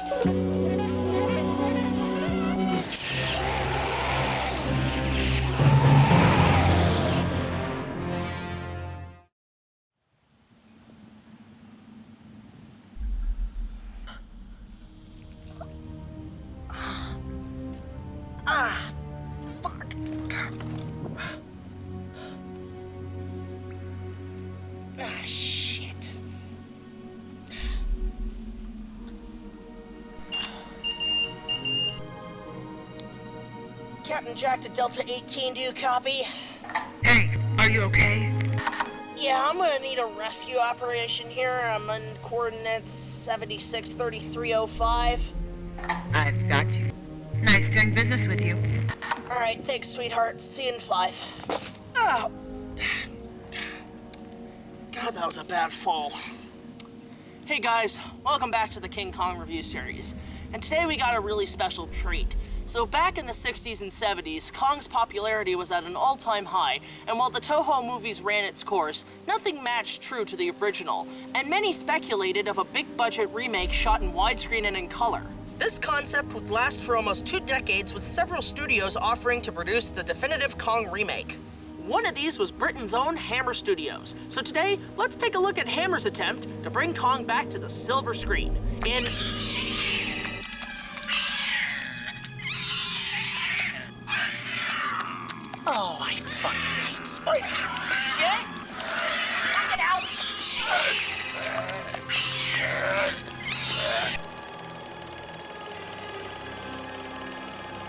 Fuck. Shit. Captain Jack to Delta 18, do you copy? Hey, are you okay? Yeah, I'm gonna need a rescue operation here. I'm on coordinates 763305. I've got you. Nice doing business with you. Alright, thanks, sweetheart. See you in 5. Oh. God, that was a bad fall. Hey guys, welcome back to the King Kong review series. And today we got a really special treat. So back in the 60s and 70s, Kong's popularity was at an all-time high, and while the Toho movies ran its course, nothing matched true to the original, and many speculated of a big-budget remake shot in widescreen and in color. This concept would last for almost 2 decades, with several studios offering to produce the definitive Kong remake. One of these was Britain's own Hammer Studios. So today, let's take a look at Hammer's attempt to bring Kong back to the silver screen in... Oh, I fucking hate spiders. Shit! Knock it out!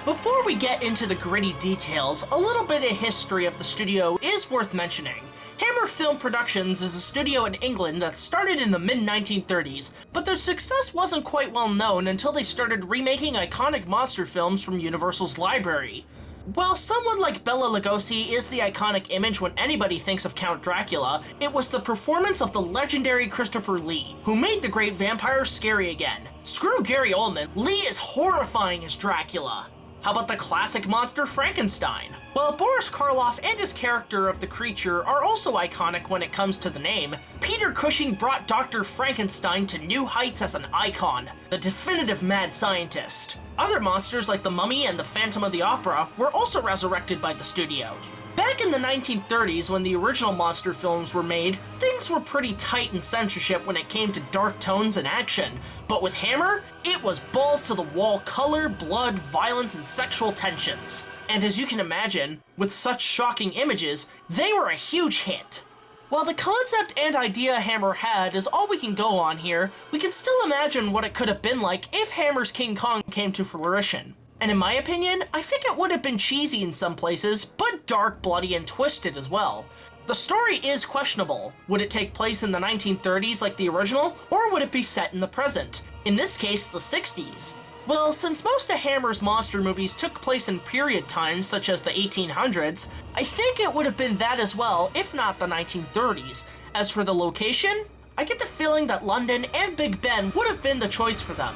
Before we get into the gritty details, a little bit of history of the studio is worth mentioning. Hammer Film Productions is a studio in England that started in the mid-1930s, but their success wasn't quite well known until they started remaking iconic monster films from Universal's library. While someone like Bela Lugosi is the iconic image when anybody thinks of Count Dracula, it was the performance of the legendary Christopher Lee, who made the great vampire scary again. Screw Gary Oldman, Lee is horrifying as Dracula. How about the classic monster Frankenstein? While Boris Karloff and his character of the creature are also iconic when it comes to the name, Peter Cushing brought Dr. Frankenstein to new heights as an icon, the definitive mad scientist. Other monsters like the Mummy and the Phantom of the Opera were also resurrected by the studios. Back in the 1930s, when the original monster films were made, things were pretty tight in censorship when it came to dark tones and action. But with Hammer, it was balls to the wall color, blood, violence, and sexual tensions. And as you can imagine, with such shocking images, they were a huge hit. While the concept and idea Hammer had is all we can go on here, we can still imagine what it could have been like if Hammer's King Kong came to fruition. And in my opinion, I think it would have been cheesy in some places, but dark, bloody, and twisted as well. The story is questionable. Would it take place in the 1930s like the original, or would it be set in the present? In this case, the 60s. Well, since most of Hammer's monster movies took place in period times such as the 1800s, I think it would have been that as well, if not the 1930s. As for the location, I get the feeling that London and Big Ben would have been the choice for them.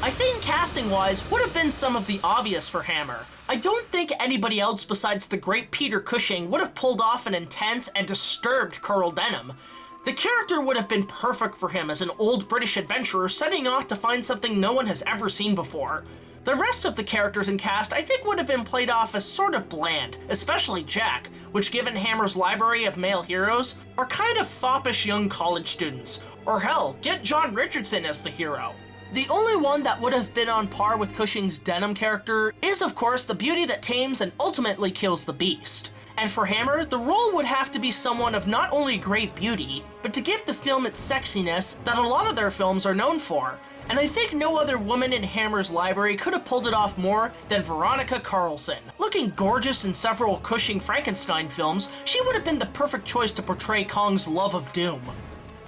I think casting-wise would have been some of the obvious for Hammer. I don't think anybody else besides the great Peter Cushing would have pulled off an intense and disturbed Carl Denham. The character would have been perfect for him as an old British adventurer setting off to find something no one has ever seen before. The rest of the characters in cast I think would have been played off as sort of bland, especially Jack, which given Hammer's library of male heroes, are kind of foppish young college students. Or hell, get John Richardson as the hero. The only one that would have been on par with Cushing's Denham character is of course the beauty that tames and ultimately kills the beast. And for Hammer, the role would have to be someone of not only great beauty, but to give the film its sexiness that a lot of their films are known for. And I think no other woman in Hammer's library could have pulled it off more than Veronica Carlson. Looking gorgeous in several Cushing Frankenstein films, she would have been the perfect choice to portray Kong's love of doom.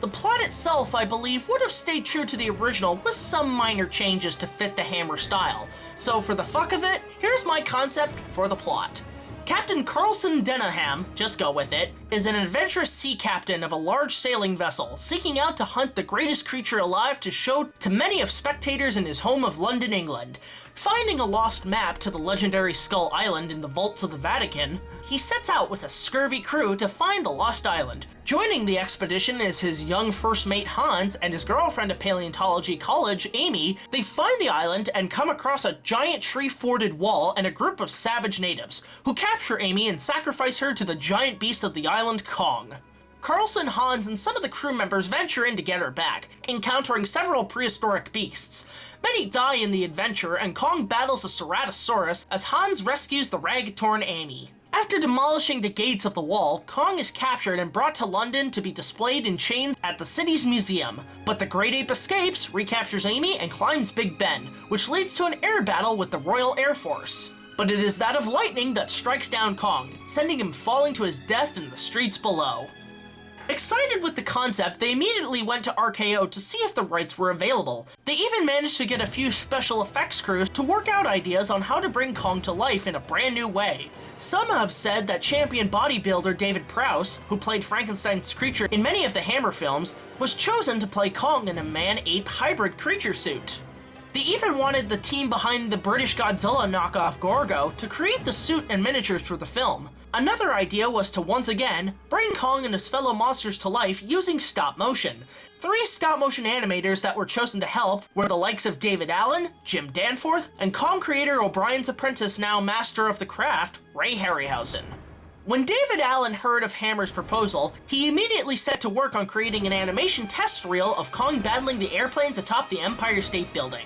The plot itself, I believe, would have stayed true to the original with some minor changes to fit the Hammer style. So for the fuck of it, here's my concept for the plot. Captain Carlson Denham, just go with it, is an adventurous sea captain of a large sailing vessel, seeking out to hunt the greatest creature alive to show to many of spectators in his home of London, England. Finding a lost map to the legendary Skull Island in the vaults of the Vatican, he sets out with a scurvy crew to find the lost island, Joining the expedition is his young first mate Hans and his girlfriend at paleontology college, Amy. They find the island and come across a giant tree-forded wall and a group of savage natives, who capture Amy and sacrifice her to the giant beast of the island, Kong. Carlson, Hans, and some of the crew members venture in to get her back, encountering several prehistoric beasts. Many die in the adventure, and Kong battles a Ceratosaurus as Hans rescues the rag-torn Amy. After demolishing the gates of the wall, Kong is captured and brought to London to be displayed in chains at the city's museum. But the Great Ape escapes, recaptures Amy, and climbs Big Ben, which leads to an air battle with the Royal Air Force. But it is that of lightning that strikes down Kong, sending him falling to his death in the streets below. Excited with the concept, they immediately went to RKO to see if the rights were available. They even managed to get a few special effects crews to work out ideas on how to bring Kong to life in a brand new way. Some have said that champion bodybuilder David Prowse, who played Frankenstein's creature in many of the Hammer films, was chosen to play Kong in a man-ape hybrid creature suit. They even wanted the team behind the British Godzilla knockoff Gorgo to create the suit and miniatures for the film. Another idea was to once again bring Kong and his fellow monsters to life using stop motion. 3 stop-motion animators that were chosen to help were the likes of David Allen, Jim Danforth, and Kong creator O'Brien's apprentice, now master of the craft, Ray Harryhausen. When David Allen heard of Hammer's proposal, he immediately set to work on creating an animation test reel of Kong battling the airplanes atop the Empire State Building.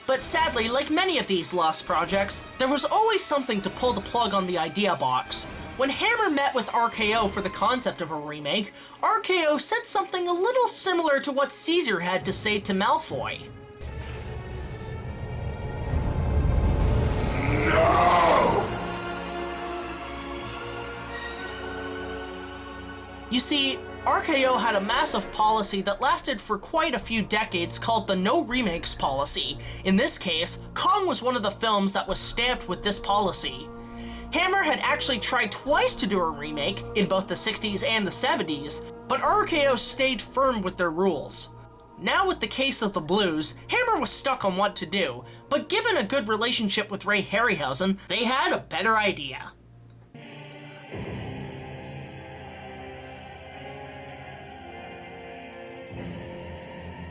But sadly, like many of these lost projects, there was always something to pull the plug on the idea box. When Hammer met with RKO for the concept of a remake, RKO said something a little similar to what Caesar had to say to Malfoy. No! You see, RKO had a massive policy that lasted for quite a few decades called the No Remakes policy. In this case, Kong was one of the films that was stamped with this policy. Hammer had actually tried twice to do a remake, in both the 60s and the 70s, but RKO stayed firm with their rules. Now with the case of the Blues, Hammer was stuck on what to do, but given a good relationship with Ray Harryhausen, they had a better idea.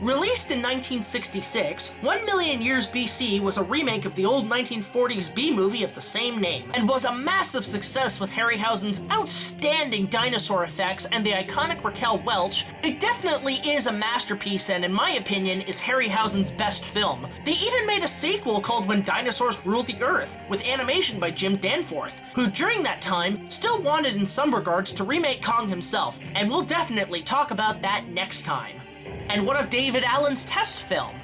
Released in 1966, 1 Million Years BC was a remake of the old 1940s B-movie of the same name, and was a massive success with Harryhausen's outstanding dinosaur effects and the iconic Raquel Welch. It definitely is a masterpiece and, in my opinion, is Harryhausen's best film. They even made a sequel called When Dinosaurs Ruled the Earth, with animation by Jim Danforth, who during that time still wanted in some regards to remake Kong himself, and we'll definitely talk about that next time. And what of David Allen's test film?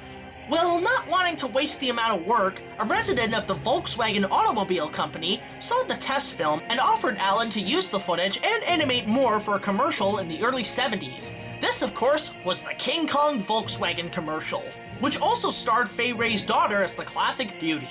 Well, not wanting to waste the amount of work, a resident of the Volkswagen automobile company saw the test film and offered Allen to use the footage and animate more for a commercial in the early 70s. This, of course, was the King Kong Volkswagen commercial, which also starred Fay Wray's daughter as the classic beauty.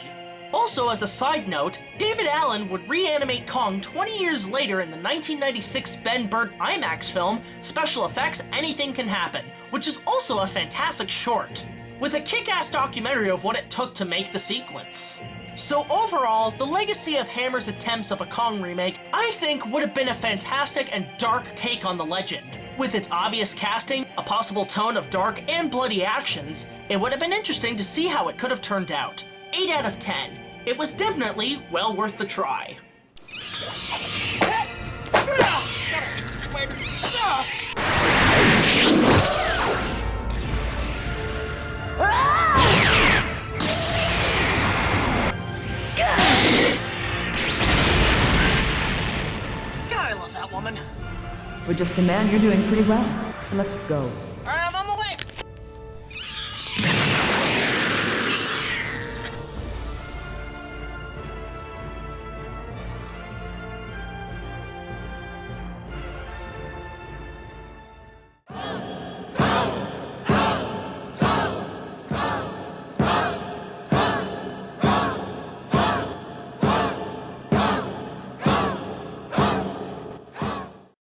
Also, as a side note, David Allen would reanimate Kong 20 years later in the 1996 Ben Burtt IMAX film, Special Effects Anything Can Happen, which is also a fantastic short, with a kick-ass documentary of what it took to make the sequence. So overall, the legacy of Hammer's attempts of a Kong remake, I think, would have been a fantastic and dark take on the legend. With its obvious casting, a possible tone of dark and bloody actions, it would have been interesting to see how it could have turned out. 8 out of 10. It was definitely well worth the try. God, I love that woman. For just a man, you're doing pretty well. Let's go.